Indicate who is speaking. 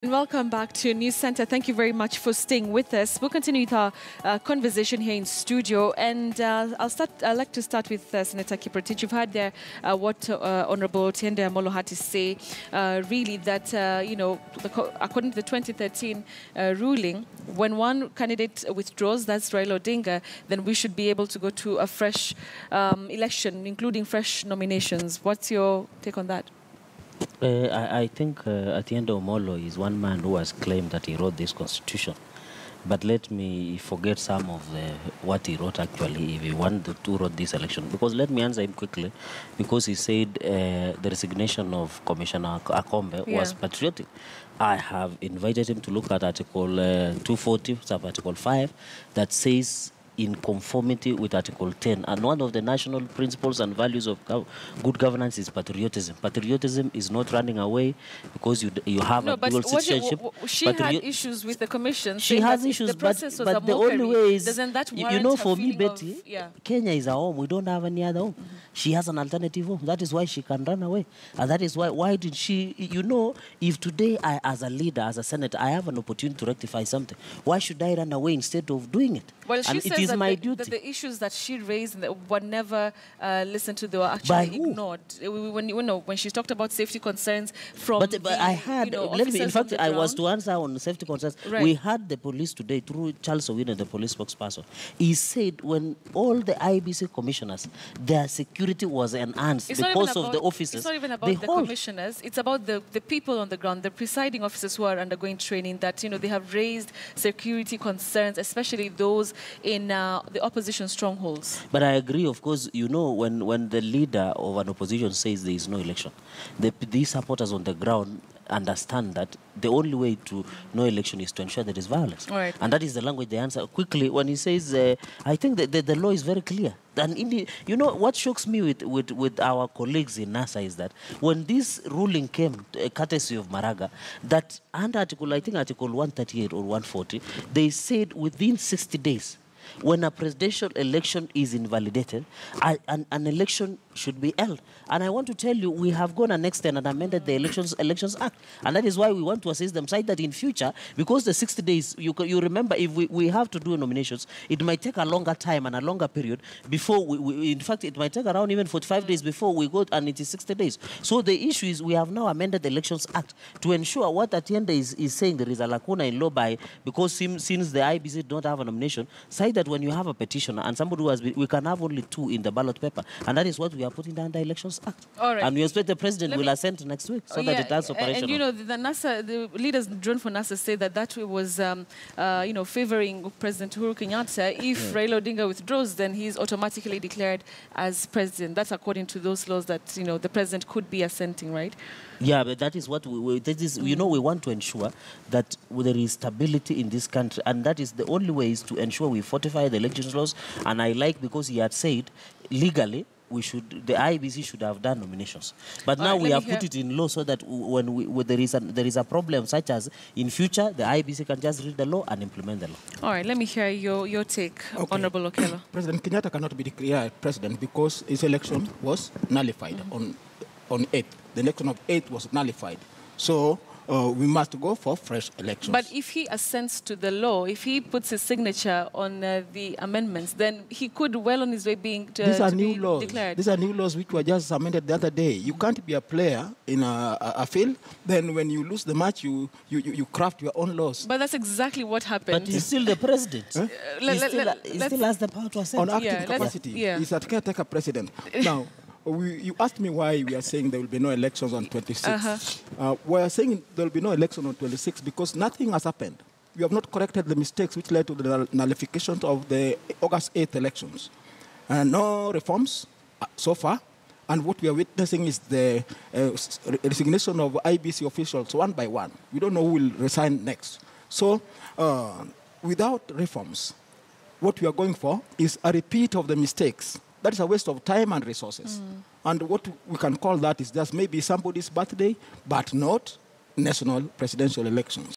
Speaker 1: Welcome back to News Center. Thank you very much for staying with us. We'll continue with our conversation here in studio, and I'd like to start with Senator Kiprotich. You've heard there what Honorable Tiende Amolo had to say. Really, that according to the 2013 ruling, when one candidate withdraws, that's Raila Odinga, then we should be able to go to a fresh election, including fresh nominations. What's your take on that?
Speaker 2: I think Atiende Omolo is one man who has claimed that he wrote this constitution. But let me forget some of what he wrote actually, if he wanted to write this election. Because let me answer him quickly, because he said the resignation of Commissioner AKOMBE was patriotic. I have invited him to look at Article 240, sub-Article 5, that says in conformity with Article 10. And one of the national principles and values of good governance is patriotism. Patriotism is not running away because you have a dual citizenship.
Speaker 1: She had issues with the commission.
Speaker 2: She has issues, but the only way is, for me, Betty, Kenya is our home. We don't have any other home. She has an alternative home. That is why she can run away. And that is why did she, if today I, as a leader, as a senator, I have an opportunity to rectify something, why should I run away instead of doing it?
Speaker 1: Well, she says
Speaker 2: that
Speaker 1: the issues that she raised were never listened to, they were actually ignored. When she talked about safety concerns from
Speaker 2: But I had, in fact, I was to answer on safety concerns. Right. We had the police today, through Charles Owino, the police spokesperson. He said when all the IEBC commissioners, their security was enhanced because of the officers.
Speaker 1: It's not even about the commissioners. It's about the people on the ground, the presiding officers who are undergoing training, that, they have raised security concerns, especially those in the opposition strongholds.
Speaker 2: But I agree, of course, when the leader of an opposition says there is no election, these supporters on the ground understand that the only way to no election is to ensure there is violence.
Speaker 1: Right.
Speaker 2: And that is the language they answer quickly when he says, I think that the law is very clear. And what shocks me with our colleagues in NASA is that when this ruling came, courtesy of Maraga, that under Article 138 or 140, they said within 60 days, when a presidential election is invalidated, an election should be held. And I want to tell you, we have gone an extent and amended the Elections Act. And that is why we want to assist them, so that in future, because the 60 days, you remember, if we have to do nominations, it might take a longer time and a longer period before in fact, it might take around even 45 days before we go, and it is 60 days. So the issue is we have now amended the Elections Act to ensure what Atiende is saying, there is a lacuna in law because since the IBC don't have a nomination, say that when you have a petitioner and somebody who has been, we can have only 2 in the ballot paper. And that is what we are putting down the Elections Act. All right. And we expect the president will assent next week so that it has operational.
Speaker 1: And the leaders drawn for NASA say that was, favoring President Uhuru Kenyatta. If Raila Odinga withdraws, then he is automatically declared as president. That's according to those laws that, the president could be assenting, right?
Speaker 2: Yeah, but that is what we want to ensure that there is stability in this country, and that is the only way is to ensure we fortify the elections laws. And I like, because he had said legally the IEBC should have done nominations, but now we have put it in law so that when there is a problem such as in future, the IEBC can just read the law and implement the law.
Speaker 1: All right, let me hear your take, Honorable Okello.
Speaker 3: President Kenyatta cannot be declared president because his election was nullified on 8th. The election of 8th was nullified. So we must go for fresh elections.
Speaker 1: But if he assents to the law, if he puts his signature on the amendments, then he could well on his way
Speaker 3: These are new laws.
Speaker 1: Declared.
Speaker 3: These are new laws which were just amended the other day. You can't be a player in a field, then when you lose the match, you craft your own laws.
Speaker 1: But that's exactly what happened.
Speaker 2: But he's still the president. He still has the power to assent.
Speaker 3: On active capacity, he's a caretaker president. Now, you asked me why we are saying there will be no elections on 26. We are saying there will be no election on 26 because nothing has happened. We have not corrected the mistakes which led to the nullification of the August 8th elections. No reforms so far. And what we are witnessing is the resignation of IBC officials one by one. We don't know who will resign next. So without reforms, what we are going for is a repeat of the mistakes. That is a waste of time and resources. And what we can call that is just maybe somebody's birthday, but not national presidential elections.